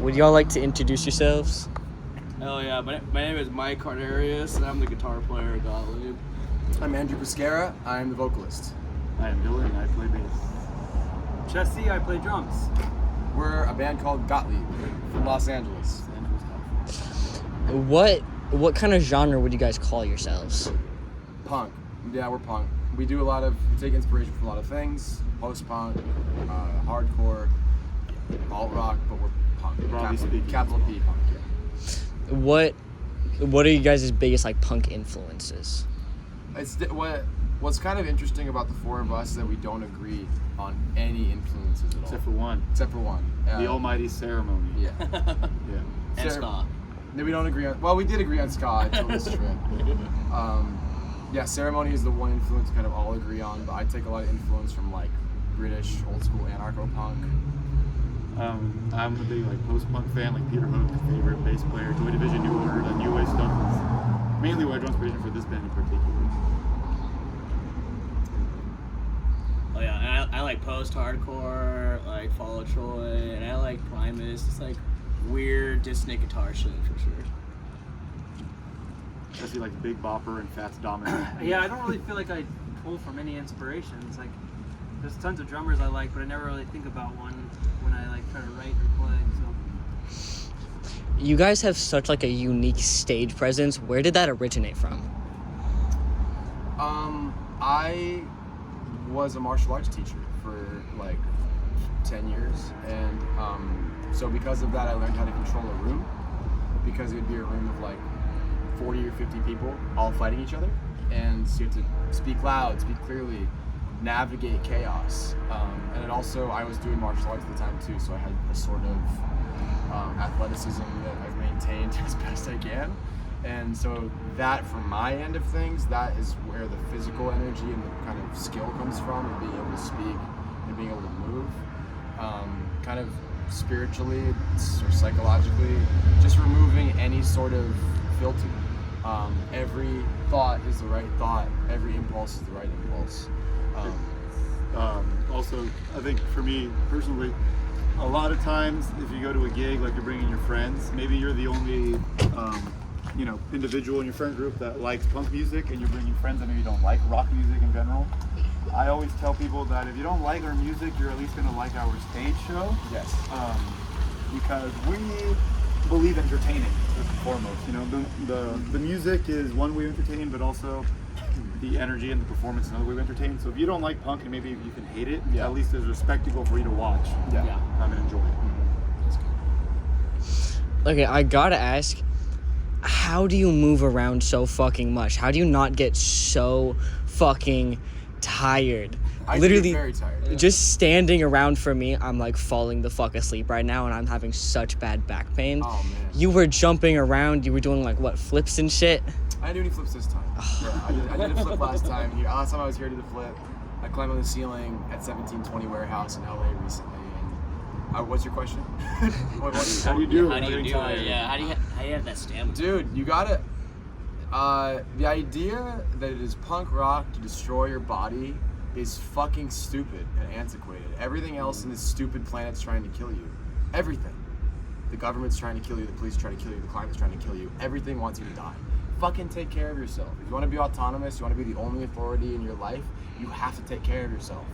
Would y'all like to introduce yourselves? Hell yeah, my name is Mike Carnarius, and I'm the guitar player at GOTT LIEB. I'm Andrew Pescara, I'm the vocalist. I am Dylan, I play bass. Jesse, I play drums. We're a band called GOTT LIEB from Los Angeles. What kind of genre would you guys call yourselves? Punk. Yeah, we're punk. We take inspiration from a lot of things. Post-punk, hardcore, alt-rock, but we're punk. Capital P punk, yeah. What are you guys' biggest punk influences? What's kind of interesting about the four of us is that we don't agree on any influences at all. Except for one. The almighty Ceremony. Yeah. Yeah. And ska. We don't agree on. Well, we did agree on ska until this trip. Yeah, Ceremony is the one influence we kind of all agree on, but I take a lot of influence from British old school anarcho-punk. I'm a big post-punk fan, like Peter Hook, favorite bass player, Joy Division, New Order, the New Wave stuff is mainly what I draw inspiration for this band in particular. Oh yeah, and I like post-hardcore, like Fall Out Troy, and I like Primus. It's weird dissonant guitar shit for sure. Especially like Big Bopper and Fats Domino. Yeah, I don't really feel like I pull from any inspirations. There's tons of drummers I like, but I never really think about one when I try to write or play. So You guys have such a unique stage presence. Where did that originate from? I was a martial arts teacher for 10 years, and so because of that I learned how to control a room, because it would be a room of 40 or 50 people all fighting each other, and so you have to speak loud, speak clearly, navigate chaos, and it also, I was doing martial arts at the time too, so I had a sort of athleticism that I've maintained as best I can. And so that, from my end of things, that is where the physical energy and the kind of skill comes from, and being able to speak and being able to move. Kind of spiritually or psychologically, just removing any sort of filter. Every thought is the right thought, every impulse is the right impulse. Also, I think for me personally, a lot of times if you go to a gig, you're bringing your friends, maybe you're the only individual in your friend group that likes punk music, and you're bringing friends that maybe don't like rock music in general. I always tell people that if you don't like our music, you're at least going to like our stage show. Yes. Because we believe entertaining first and foremost. The music is one way of entertaining, but also the energy and the performance is another way of entertaining. So if you don't like punk, and maybe you can hate it, at least there's a spectacle for you to watch. Yeah. And enjoy it. Okay, I gotta ask, how do you move around so fucking much? How do you not get so fucking tired? I Literally, get very tired. just standing around for me, I'm falling the fuck asleep right now, and I'm having such bad back pain. Oh man. You were jumping around, you were doing flips and shit? I didn't do any flips this time. Yeah, I did a flip last time. Last time I was here, I did a flip. I climbed on the ceiling at 1720 Warehouse in LA recently. And what's your question? How do you do it? How do you do it? Yeah, how do you have that stamina? Dude, you gotta. The idea that it is punk rock to destroy your body is fucking stupid and antiquated. Everything else in this stupid planet's trying to kill you. Everything. The government's trying to kill you, the police are trying to kill you, the climate's trying to kill you. Everything wants you to die. Fucking take care of yourself. If you want to be autonomous, you want to be the only authority in your life, you have to take care of yourself.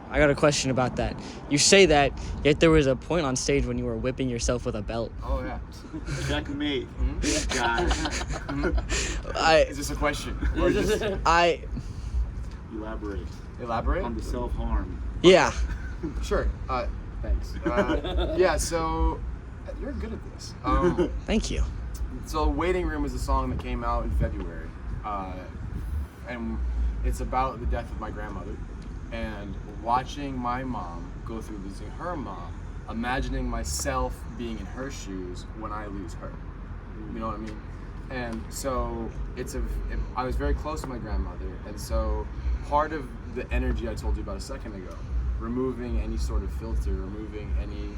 I got a question about that. You say that, yet there was a point on stage when you were whipping yourself with a belt. Oh yeah. Checkmate. Is this a question? Or just Elaborate on the self-harm. Yeah. Sure. Thanks. Yeah. So you're good at this. Thank you. So Waiting Room is a song that came out in February, and it's about the death of my grandmother, and watching my mom go through losing her mom, imagining myself being in her shoes when I lose her. You know what I mean? And so I was very close to my grandmother, and so part of the energy I told you about a second ago, removing any sort of filter, removing any,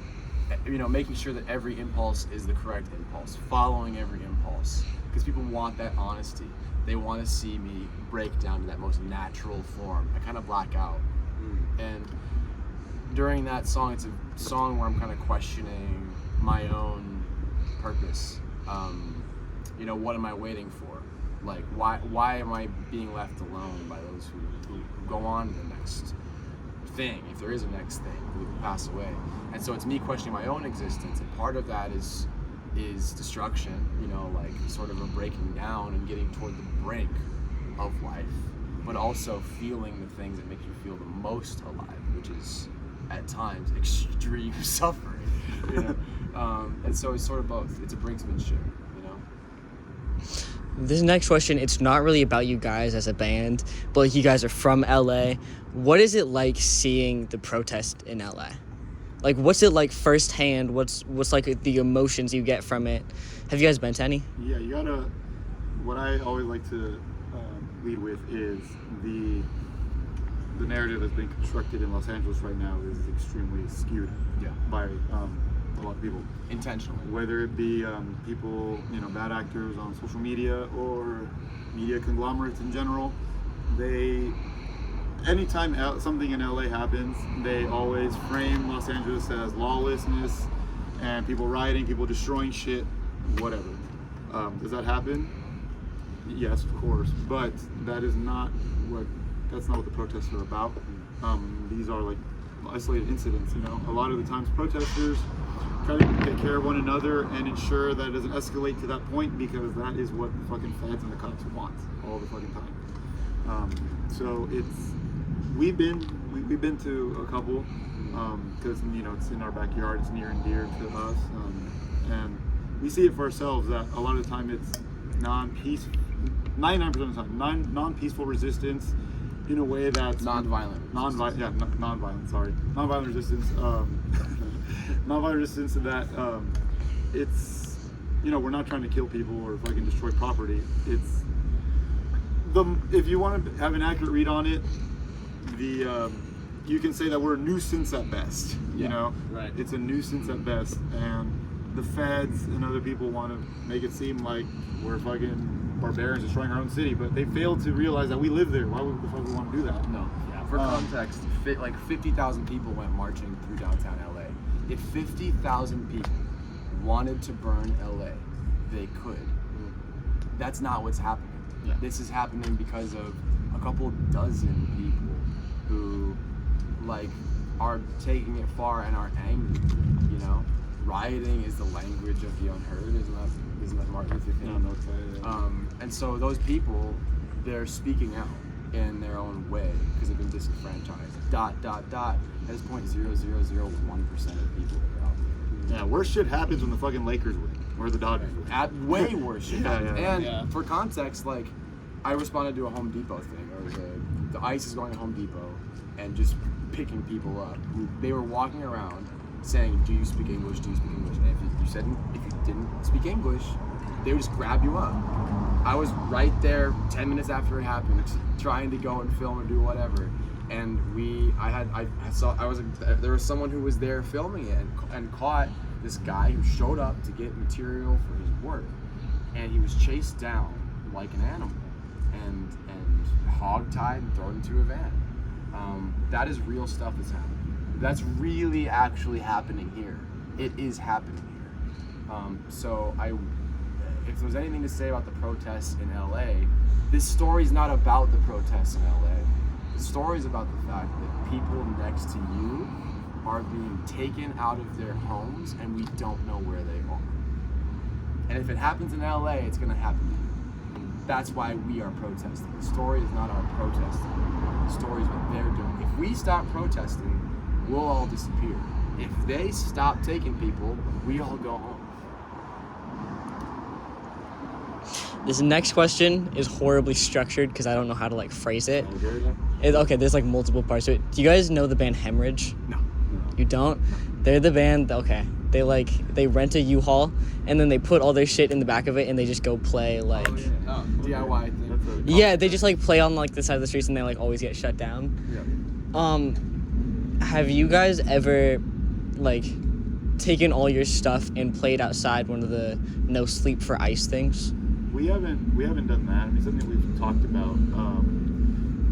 making sure that every impulse is the correct impulse, following every impulse, because people want that honesty. They want to see me break down to that most natural form. I kind of black out. And during that song, it's a song where I'm kind of questioning my own purpose. You know, what am I waiting for? Like, why am I being left alone by those who go on to the next thing, if there is a next thing, who pass away? And so it's me questioning my own existence, and part of that is destruction, you know, like sort of a breaking down and getting toward the brink of life, but also feeling the things that make you feel the most alive, which is at times extreme suffering, you know. And so it's sort of both. It's a brinksmanship, you know. This next question, it's not really about you guys as a band, but like, you guys are from LA. What is it like seeing the protest in LA? Like, what's it like firsthand? What's like the emotions you get from it? Have you guys been to any? Yeah, you gotta. What I always like to lead with is the narrative that's being constructed in Los Angeles right now is extremely skewed by a lot of people. Intentionally. Whether it be people, you know, bad actors on social media or media conglomerates in general, anytime something in LA happens, they always frame Los Angeles as lawlessness and people rioting, people destroying shit, whatever. Does that happen? Yes, of course, but that's not what the protests are about. These are like isolated incidents, you know. A lot of the times protesters try to take care of one another and ensure that it doesn't escalate to that point, because that is what the fucking feds and the cops want all the fucking time. So we've been to a couple, because you know it's in our backyard, it's near and dear to us, and we see it for ourselves that a lot of the time it's 99% of the time non-peaceful resistance in a way that's Non-violent resistance. Non-violent resistance that it's, you know, we're not trying to kill people or fucking destroy property. It's if you want to have an accurate read on it, you can say that we're a nuisance at best. You know, right? It's a nuisance at best, and the feds and other people want to make it seem like we're fucking barbarians destroying our own city, but they fail to realize that we live there. Why would the fuck we want to do that? No. For context, like 50,000 people went marching through downtown LA. If 50,000 people wanted to burn LA, they could. That's not what's happening. Yeah. This is happening because of a couple dozen people who like are taking it far and are angry, you know? Rioting is the language of the unheard, isn't that Martin Luther King? No, it's And so those people, they're speaking out in their own way because they've been disenfranchised. ... At this point, 0.0001% of people are out there. Yeah, worse shit happens when the fucking Lakers win or the Dodgers win. At way worse shit happens. Yeah. And for context, like, I responded to a Home Depot thing. Or the ICE is going to Home Depot and just picking people up. They were walking around saying, "Do you speak English? Do you speak English?" And if you didn't speak English, they would just grab you up. I was right there 10 minutes after it happened, trying to go and film or do whatever. And there was someone who was there filming it and caught this guy who showed up to get material for his work, and he was chased down like an animal and hog-tied and thrown into a van. That is real stuff that's happening. That's really actually happening here. It is happening here. If there's anything to say about the protests in LA, this story's not about the protests in LA. The story's about the fact that people next to you are being taken out of their homes and we don't know where they are. And if it happens in LA, it's gonna happen to you. That's why we are protesting. The story is not our protesting. The story is what they're doing. If we stop protesting, we'll all disappear. If they stop taking people, we all go home. This next question is horribly structured because I don't know how to like phrase it. Okay, there's like multiple parts to it. Do you guys know the band Hemorrhage? No. You don't? They're the band, okay. They rent a U-Haul and then they put all their shit in the back of it and they just go play like... DIY thing. Yeah, they just like play on like the side of the streets and they like always get shut down. Yeah. Have you guys ever like taken all your stuff and played outside one of the no sleep for ice things? We haven't done that. I mean, something we've talked about.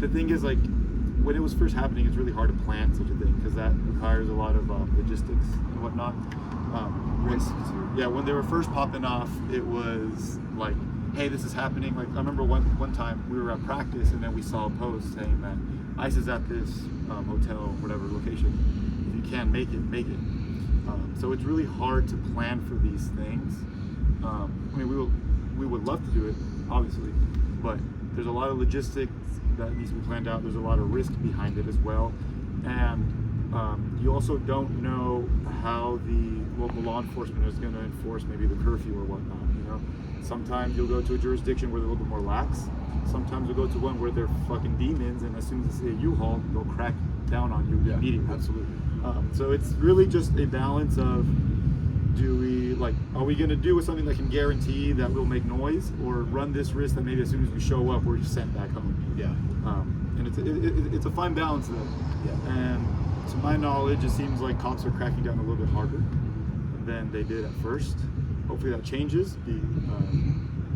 The thing is, like, when it was first happening, it's really hard to plan such a thing because that requires a lot of logistics and whatnot. Risk too. Yeah, when they were first popping off, it was like, hey, this is happening. Like, I remember one time we were at practice and then we saw a post saying that ICE is at this hotel, whatever location. If you can make it, make it. So it's really hard to plan for these things. I mean, we would love to do it, obviously, but there's a lot of logistics that needs to be planned out. There's a lot of risk behind it as well. And you also don't know how the local law enforcement is going to enforce maybe the curfew or whatnot. You know, sometimes you'll go to a jurisdiction where they're a little bit more lax. Sometimes you'll go to one where they're fucking demons, and as soon as they see a U-Haul, they'll crack down on you immediately. Absolutely. So it's really just a balance of, are we going to do something that can guarantee that we'll make noise, or run this risk that maybe as soon as we show up, we're just sent back home. Yeah. And it's a fine balance there. Yeah. And to my knowledge, it seems like cops are cracking down a little bit harder than they did at first. Hopefully that changes,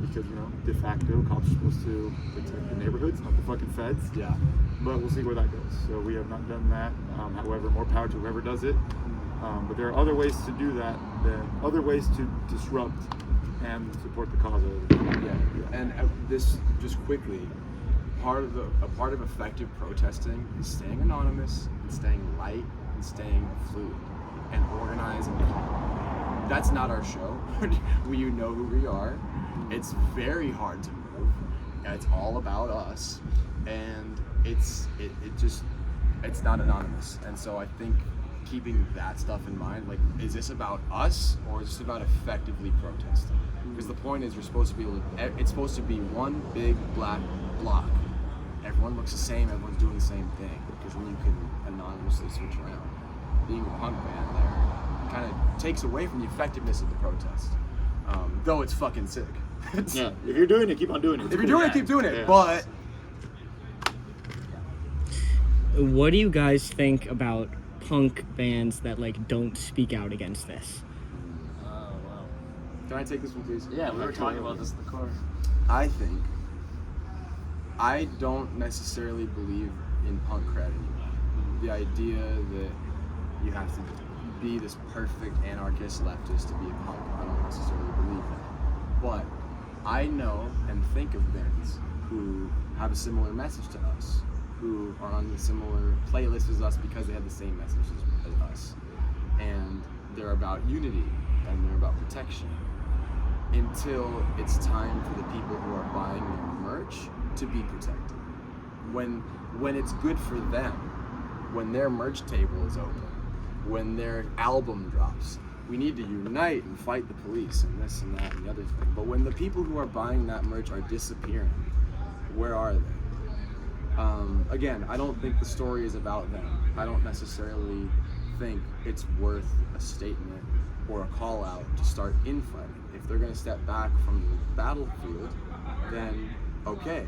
because, you know, de facto, cops are supposed to protect the neighborhoods, not the fucking feds. Yeah. But we'll see where that goes. So we have not done that. However, more power to whoever does it. But there are other ways to do that, other ways to disrupt and support the cause of it. Yeah. And this, just quickly, a part of effective protesting is staying anonymous, and staying light, and staying fluid, and organized and calm. That's not our show. You know who we are. It's very hard to move. It's all about us, and it's not anonymous. And so I think keeping that stuff in mind, like, is this about us or is this about effectively protesting? Because the point is, it's supposed to be one big black block. Everyone looks the same, everyone's doing the same thing, because when you can anonymously switch around, being a punk band there kind of takes away from the effectiveness of the protest. Though it's fucking sick. Yeah, if you're doing it, keep on doing it. If you're doing it, keep doing it. Yeah. But What do you guys think about punk bands that like don't speak out against this? Oh, wow. can I take this one, please? Yeah, we were talking about this in the car. I don't necessarily believe in punk cred anymore. The idea that you have to be this perfect anarchist leftist to be a punk, I don't necessarily believe that. But I know and think of bands who have a similar message to us, who are on the similar playlist as us because they have the same message as us. And they're about unity and they're about protection. Until it's time for the people who are buying their merch to be protected. When it's good for them, when their merch table is open, when their album drops, we need to unite and fight the police and this and that and the other thing. But when the people who are buying that merch are disappearing, where are they? Again, I don't think the story is about them. I don't necessarily think it's worth a statement or a call out to start infighting. If they're going to step back from the battlefield, then okay,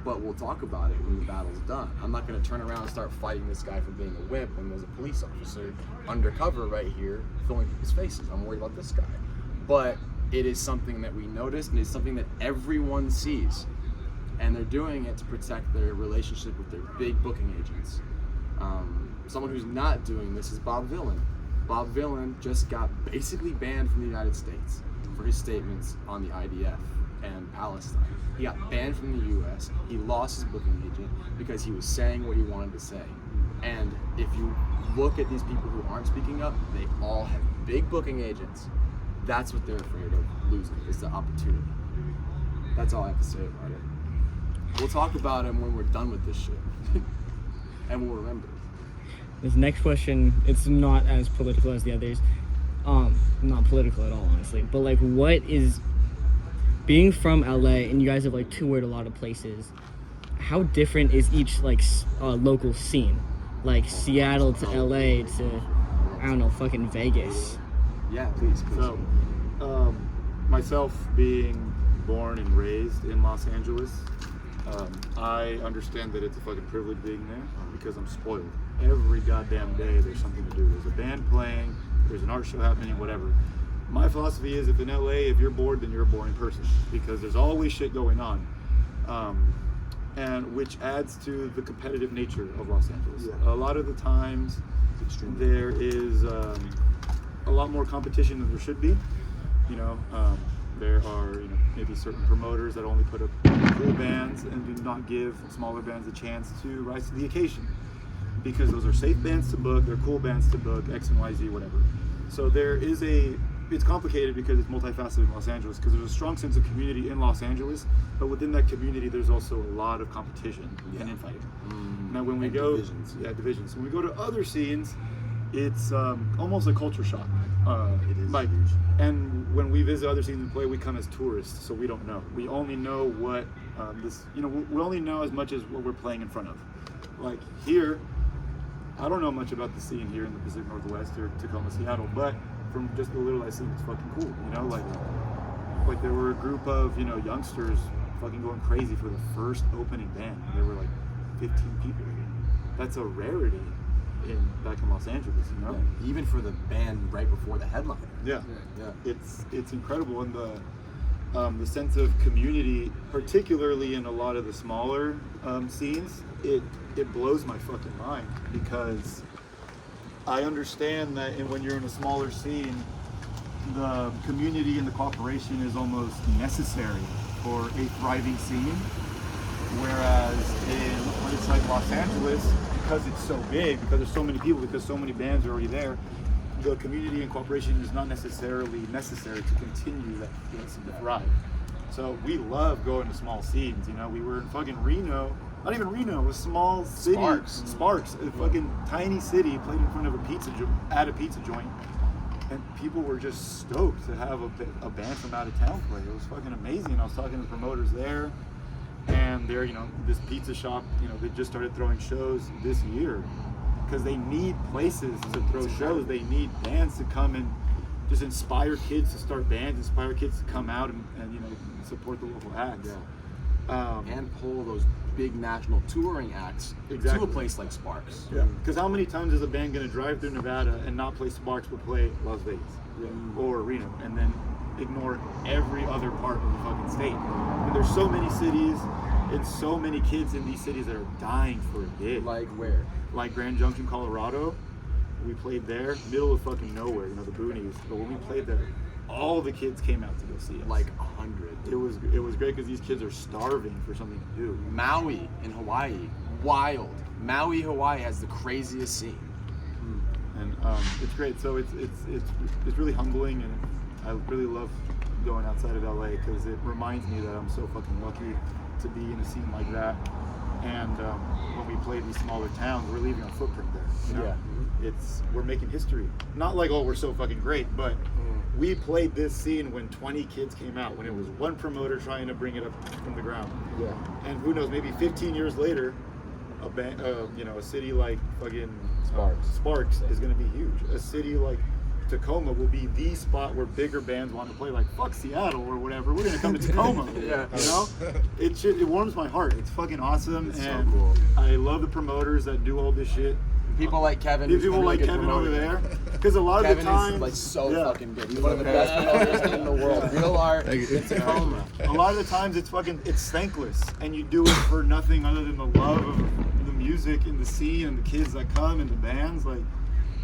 but we'll talk about it when the battle's done. I'm not going to turn around and start fighting this guy for being a wimp when there's a police officer undercover right here filming people's faces. I'm worried about this guy. But it is something that we notice, and it's something that everyone sees. And they're doing it to protect their relationship with their big booking agents. Someone who's not doing this is Bob Vylan. Bob Vylan just got basically banned from the United States for his statements on the IDF and Palestine. He got banned from the US. He lost his booking agent because he was saying what he wanted to say. And if you look at these people who aren't speaking up, they all have big booking agents. That's what they're afraid of losing, is the opportunity. That's all I have to say about it. We'll talk about him when we're done with this shit. And we'll remember. This next question, it's not as political as the others. Not political at all, honestly. But like, what is, being from LA, and you guys have like toured a lot of places, how different is each like local scene? Like Seattle to LA to, I don't know, fucking Vegas. Yeah, please. So, myself being born and raised in Los Angeles, I understand that it's a fucking privilege being there because I'm spoiled. Every goddamn day there's something to do. There's a band playing, there's an art show happening, whatever. My philosophy is, if in LA, if you're bored, then you're a boring person, because there's always shit going on. And which adds to the competitive nature of Los Angeles. Yeah. A lot of the times there is a lot more competition than there should be. You know, there are, you know, maybe certain promoters that only put up cool bands and do not give smaller bands a chance to rise to the occasion, because those are safe bands to book, they're cool bands to book, X and Y, Z, whatever. So there is it's complicated because it's multifaceted in Los Angeles, because there's a strong sense of community in Los Angeles, but within that community there's also a lot of competition and infighting. Now when we go, divisions. When we go to other scenes, it's almost a culture shock. It is like, huge. and when we visit other scenes and play, we come as tourists, so we don't know. We only know what we only know as much as what we're playing in front of. Like here, I don't know much about the scene here in the Pacific Northwest or Tacoma, Seattle, but from just the little I see, it's fucking cool. You know, like there were a group of, you know, youngsters fucking going crazy for the first opening band. There were like 15 people. That's a rarity back in Los Angeles, you know. Yeah. Even for the band right before the headline. Yeah. Yeah. It's incredible, and the sense of community, particularly in a lot of the smaller scenes, it blows my fucking mind, because I understand that when you're in a smaller scene, the community and the cooperation is almost necessary for a thriving scene. Whereas in a place like Los Angeles, because it's so big, because there's so many people, because so many bands are already there, the community and cooperation is not necessarily necessary to continue that scene to thrive. So we love going to small scenes. You know, we were in fucking Reno. Not even Reno, a small city. Sparks, a fucking tiny city, played in front of at a pizza joint, and people were just stoked to have a band from out of town play. It was fucking amazing. I was talking to the promoters there, and they're, you know, this pizza shop, you know, they just started throwing shows this year because they need places to throw shows. They need bands to come and just inspire kids to start bands, inspire kids to come out and you know, support the local acts. Yeah. And pull those big national touring acts to a place like Sparks. Yeah. Because how many times is a band going to drive through Nevada and not play Sparks but play Las Vegas or Reno, and then ignore every other part of the fucking state? And there's so many cities and so many kids in these cities that are dying for a gig. Like where? Like Grand Junction, Colorado. We played there, middle of fucking nowhere, you know, the boonies. But when we played there, all the kids came out to go see us. Like 100. It was great because these kids are starving for something to do. Maui in Hawaii, wild. Maui, Hawaii has the craziest scene. And it's great. So it's really humbling, and I really love going outside of LA because it reminds me that I'm so fucking lucky to be in a scene like that. And when we play these smaller towns, we're leaving our footprint there. You know? Yeah. We're making history. Not like, oh, we're so fucking great, but we played this scene when 20 kids came out, when it was one promoter trying to bring it up from the ground. Yeah. And who knows, maybe 15 years later, a band, you know, a city like fucking Sparks is going to be huge. A city like Tacoma will be the spot where bigger bands want to play. Like, fuck Seattle or whatever, we're gonna come to Tacoma. Yeah. You know, it warms my heart. It's fucking awesome. It's and so cool. I love the promoters that do all this shit. People like Kevin. who's a People really like good Kevin promoter. over there, because a lot of Kevin the times, is like so yeah. fucking good. He's one of the best promoters in the world. Real art. It's Tacoma. A lot of the times it's thankless, and you do it for nothing other than the love of the music and the scene and the kids that come and the bands. Like,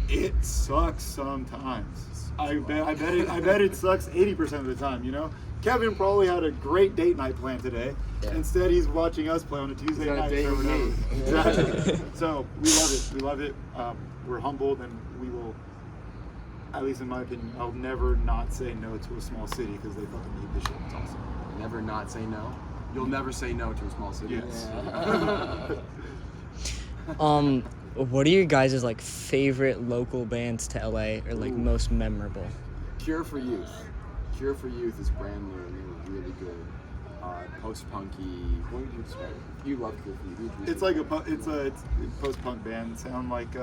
it sucks sometimes. I bet it sucks 80% of the time. You know, Kevin probably had a great date night plan today. Yeah. Instead, he's watching us play on a Tuesday on a night. date or with whatever. me. Exactly. So we love it. We love it. We're humbled, and we will. At least in my opinion, I'll never not say no to a small city because they fucking need this shit. It's awesome. Never not say no. You'll never say no to a small city. Yes. What are your guys' like favorite local bands to LA, or like most memorable? Cure for Youth. Cure for Youth is brand new and they were really good. Post-punky. What would you describe it? You love Cure for Youth. It's like a post-punk band. Sound like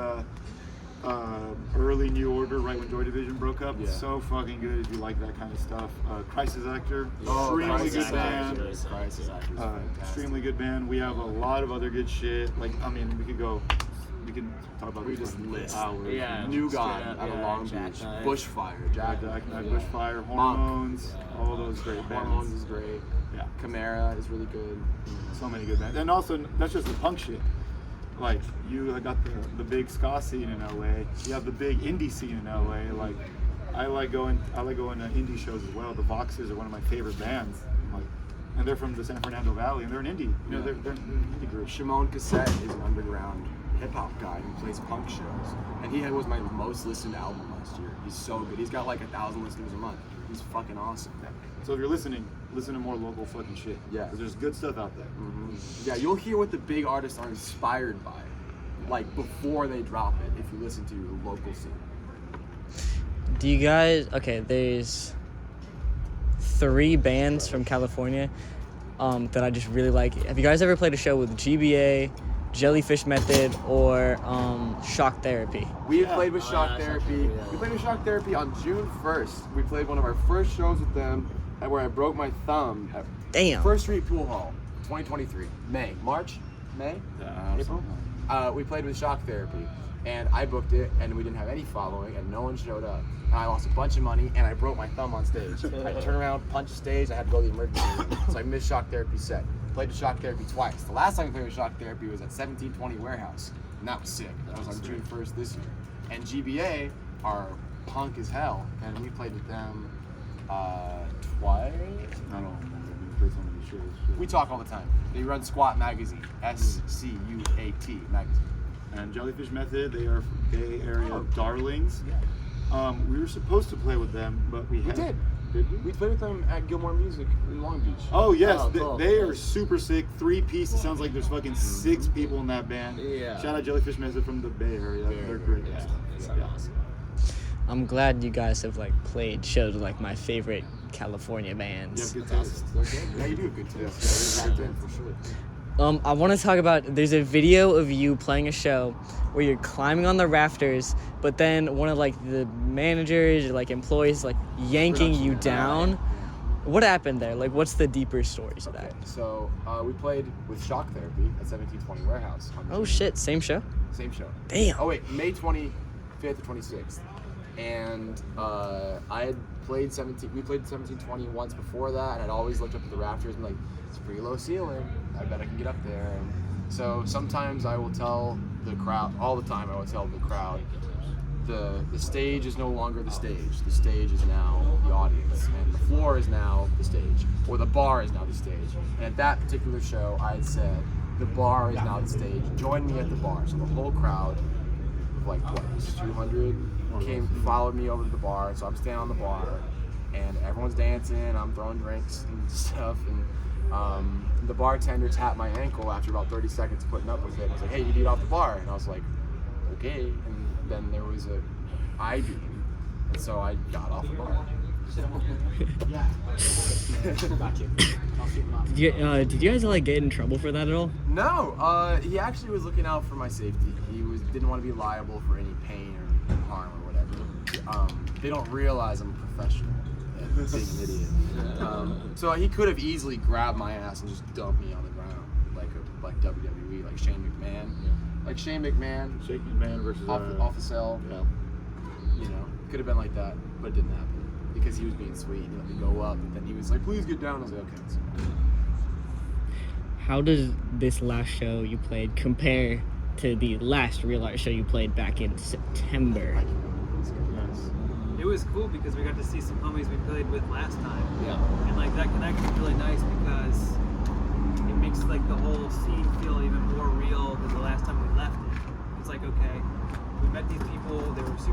early New Order, right when Joy Division broke up. Yeah. So fucking good if you like that kind of stuff. Crisis Actor, Oh, extremely Crisis good band. Actor. Crisis Actor is fantastic. Extremely good band. We have a lot of other good shit. Like, I mean, we can talk about We this just for list. hours. Yeah. New Straight God up, out of yeah, Long Jack Beach. Knife. Bushfire. Jack Knife, Bushfire, Hormones, all those great bands. Hormones is great. Yeah. Chimera is really good. So many good bands. And also, that's just the punk shit. Like, you got the big ska scene in LA. You have the big indie scene in LA. Like, I like going to indie shows as well. The Voxes are one of my favorite bands. Like, and they're from the San Fernando Valley, and they're an indie. You know, they're an indie group. Shimon Cassette is an underground hip hop guy who plays punk shows, and he was my most listened album last year. He's so good. He's got like 1,000 listeners a month. He's fucking awesome. So if you're listening, listen to more local fucking shit. Yeah. 'Cause there's good stuff out there. Yeah, you'll hear what the big artists are inspired by, like before they drop it. If you listen to the local scene. Do you guys? Okay, there's 3 bands from California that I just really like. Have you guys ever played a show with GBA, Jellyfish Method, or Shock Therapy? We played with Oh, Shock yeah, Shock Therapy. Therapy, yeah. We played with Shock Therapy on June 1st. We played one of our first shows with them, where I broke my thumb at Damn. First Street Pool Hall, 2023, May, April. We played with Shock Therapy, and I booked it, and we didn't have any following, and no one showed up. And I lost a bunch of money, and I broke my thumb on stage. I turned around, punched stage, I had to go to the emergency room, so I missed Shock Therapy set. Played with Shock Therapy twice. The last time we played with Shock Therapy was at 1720 Warehouse, and that was sick. That was on June 1st this year. And GBA are punk as hell, and we played with them twice. I don't know. We played so many shows. We talk all the time. They run Squat Magazine, SCUAT Magazine. And Jellyfish Method, they are Bay Area Oh. darlings. We were supposed to play with them, but we did. Did we? We played with them at Gilmore Music in Long Beach. Oh yes, Oh, cool. they are super sick. 3-piece. It sounds like there's fucking 6 people in that band. Yeah. Shout out Jellyfish Method from the Bay Area. They're great. Yeah, they sound awesome. I'm glad you guys have like played shows with like my favorite California You bands. have good taste. They're good. Yeah, you do have good taste. Yeah, for sure. I want to talk about. There's a video of you playing a show where you're climbing on the rafters, but then one of like the managers or like employees like yanking you down. What happened there? Like, what's the deeper stories of that? Okay, so we played with Shock Therapy at 1720 Warehouse. On Oh June- shit, same show? Same show. Damn. Oh wait, May 25th to 26th. And I had played 17. We played 1720 once before that, and I'd always looked up at the rafters and like, it's a pretty low ceiling. I bet I can get up there. And so sometimes I will tell the crowd, all the time I will tell the crowd, the stage is no longer the stage. The stage is now the audience, and the floor is now the stage, or the bar is now the stage. And at that particular show, I had said, the bar is now the stage. Join me at the bar. So the whole crowd, like what, 200, followed me over to the bar. So I'm standing on the bar, and everyone's dancing. I'm throwing drinks and stuff, and the bartender tapped my ankle after about 30 seconds of putting up with it. I was like, "Hey, you need off the bar," and I was like, "Okay." And then there was a I-beam, and so I got off the bar. Did you guys like get in trouble for that at all? No, he actually was looking out for my safety. He didn't want to be liable for any pain or harm or whatever. They don't realize I'm a professional and being an idiot. So he could have easily grabbed my ass and just dumped me on the ground like WWE, like Shane McMahon. Like Shane McMahon, Shaking Man versus off the cell. Yeah. You know, could have been like that, but it didn't happen because he was being sweet. He let me go up, and then he was like, "Please get down." I was like, "Okay." So. How does this last show you played compare to the last Real Art show you played back in September? Nice. It was cool because we got to see some homies we played with last time. Yeah. And like that connection is really nice because it makes like the whole scene feel even more real than the last time we left it. It's like, okay, we met these people, they were super